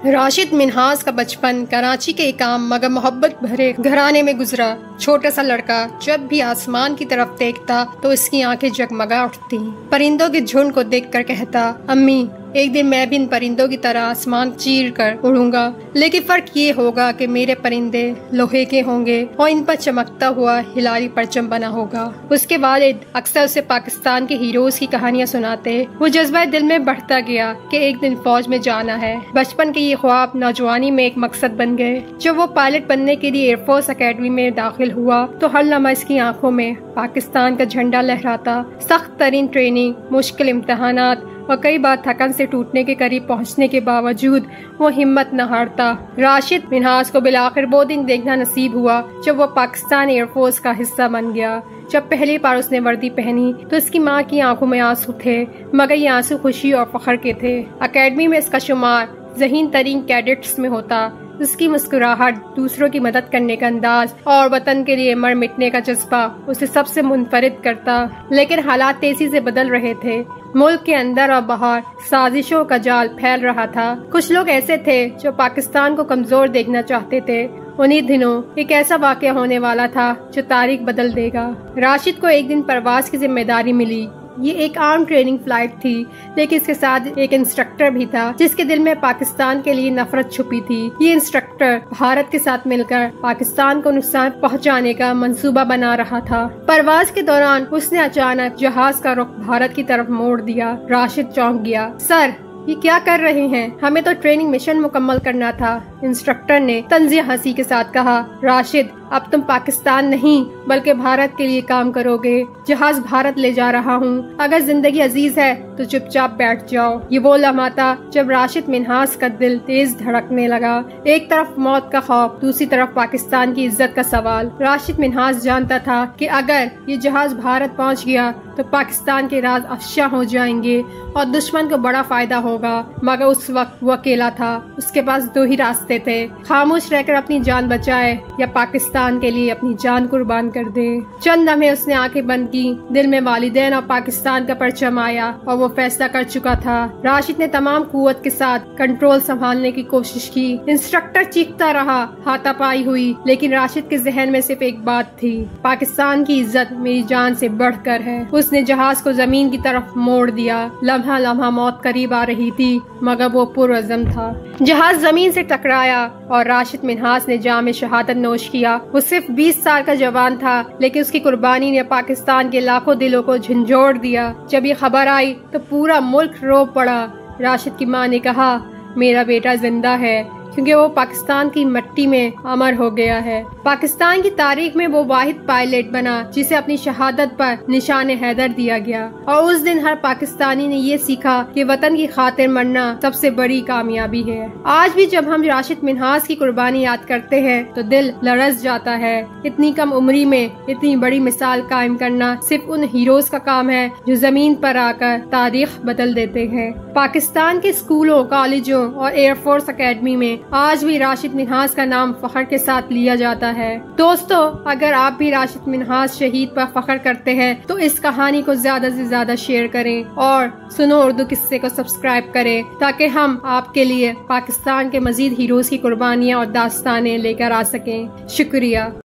راشد منہاس کا بچپن کراچی کے ایک عام مگر محبت بھرے گھرانے میں گزرا۔ چھوٹا سا لڑکا جب بھی آسمان کی طرف دیکھتا تو اس کی آنکھیں جگمگا اٹھتی۔ پرندوں کے جھنڈ کو دیکھ کر کہتا، امی ایک دن میں بھی ان پرندوں کی طرح آسمان چیر کر اڑوں گا، لیکن فرق یہ ہوگا کہ میرے پرندے لوہے کے ہوں گے اور ان پر چمکتا ہوا ہلالی پرچم بنا ہوگا۔ اس کے والد اکثر اسے پاکستان کے ہیروز کی کہانیاں سناتے۔ وہ جذبہ دل میں بڑھتا گیا کہ ایک دن فوج میں جانا ہے۔ بچپن کے یہ خواب نوجوانی میں ایک مقصد بن گئے۔ جب وہ پائلٹ بننے کے لیے ایئر فورس اکیڈمی میں داخل ہوا تو ہر لمحہ اس کی آنکھوں میں پاکستان کا جھنڈا لہراتا۔ سخت ترین ٹریننگ، مشکل امتحانات اور کئی بار تھکن سے ٹوٹنے کے قریب پہنچنے کے باوجود وہ ہمت نہ ہارتا۔ راشد منہاس کو بالآخر وہ دن دیکھنا نصیب ہوا جب وہ پاکستان ایئر فورس کا حصہ بن گیا۔ جب پہلی بار اس نے وردی پہنی تو اس کی ماں کی آنکھوں میں آنسو تھے، مگر یہ آنسو خوشی اور فخر کے تھے۔ اکیڈمی میں اس کا شمار ذہین ترین کیڈٹس میں ہوتا۔ اس کی مسکراہٹ، دوسروں کی مدد کرنے کا انداز اور وطن کے لیے مر مٹنے کا جذبہ اسے سب سے منفرد کرتا۔ لیکن حالات تیزی سے بدل رہے تھے۔ ملک کے اندر اور باہر سازشوں کا جال پھیل رہا تھا۔ کچھ لوگ ایسے تھے جو پاکستان کو کمزور دیکھنا چاہتے تھے۔ انہی دنوں ایک ایسا واقعہ ہونے والا تھا جو تاریخ بدل دے گا۔ راشد کو ایک دن پرواز کی ذمہ داری ملی۔ یہ ایک عام ٹریننگ فلائٹ تھی، لیکن اس کے ساتھ ایک انسٹرکٹر بھی تھا جس کے دل میں پاکستان کے لیے نفرت چھپی تھی۔ یہ انسٹرکٹر بھارت کے ساتھ مل کر پاکستان کو نقصان پہنچانے کا منصوبہ بنا رہا تھا۔ پرواز کے دوران اس نے اچانک جہاز کا رخ بھارت کی طرف موڑ دیا۔ راشد چونک گیا۔ سر، یہ کیا کر رہے ہیں؟ ہمیں تو ٹریننگ مشن مکمل کرنا تھا۔ انسٹرکٹر نے طنزیہ ہنسی کے ساتھ کہا، راشد اب تم پاکستان نہیں بلکہ بھارت کے لیے کام کرو گے۔ جہاز بھارت لے جا رہا ہوں، اگر زندگی عزیز ہے تو چپ چاپ بیٹھ جاؤ۔ یہ وہ لمحہ تھا جب راشد منہاس کا دل تیز دھڑکنے لگا۔ ایک طرف موت کا خوف، دوسری طرف پاکستان کی عزت کا سوال۔ راشد منہاس جانتا تھا کہ اگر یہ جہاز بھارت پہنچ گیا تو پاکستان کے راز افشا ہو جائیں گے اور دشمن کو بڑا فائدہ ہوگا، مگر اس وقت وہ اکیلا تھا۔ اس کے پاس دو ہی راستے تھے، خاموش رہ کر اپنی جان بچائے یا پاکستان کے لیے اپنی جان قربان کر دے۔ چند لمحے اس نے آنکھیں بند کی، دل میں والدین اور پاکستان کا پرچم آیا اور وہ فیصلہ کر چکا تھا۔ راشد نے تمام قوت کے ساتھ کنٹرول سنبھالنے کی کوشش کی۔ انسٹرکٹر چیختا رہا، ہاتھا پائی ہوئی، لیکن راشد کے ذہن میں صرف ایک بات تھی، پاکستان کی عزت میری جان سے بڑھ کر ہے۔ اس نے جہاز کو زمین کی طرف موڑ دیا۔ لمحہ لمحہ موت قریب آ رہی تھی، مگر وہ پرعزم تھا۔ جہاز زمین سے ٹکرایا اور راشد منہاس نے جام شہادت نوش کیا۔ وہ صرف 20 سال کا جوان تھا، لیکن اس کی قربانی نے پاکستان کے لاکھوں دلوں کو جھنجھوڑ دیا۔ جب یہ خبر آئی تو پورا ملک رو پڑا۔ راشد کی ماں نے کہا، میرا بیٹا زندہ ہے، کیونکہ وہ پاکستان کی مٹی میں امر ہو گیا ہے۔ پاکستان کی تاریخ میں وہ واحد پائلٹ بنا جسے اپنی شہادت پر نشان حیدر دیا گیا، اور اس دن ہر پاکستانی نے یہ سیکھا کہ وطن کی خاطر مرنا سب سے بڑی کامیابی ہے۔ آج بھی جب ہم راشد منہاس کی قربانی یاد کرتے ہیں تو دل لرز جاتا ہے۔ اتنی کم عمری میں اتنی بڑی مثال قائم کرنا صرف ان ہیروز کا کام ہے جو زمین پر آ کر تاریخ بدل دیتے ہیں۔ پاکستان کے اسکولوں، کالجوں اور ایئر فورس اکیڈمی میں آج بھی راشد منہاس کا نام فخر کے ساتھ لیا جاتا ہے۔ دوستو، اگر آپ بھی راشد منہاس شہید پر فخر کرتے ہیں تو اس کہانی کو زیادہ سے زیادہ شیئر کریں اور سنو اردو قصے کو سبسکرائب کریں تاکہ ہم آپ کے لیے پاکستان کے مزید ہیروز کی قربانیاں اور داستانیں لے کر آ سکیں۔ شکریہ۔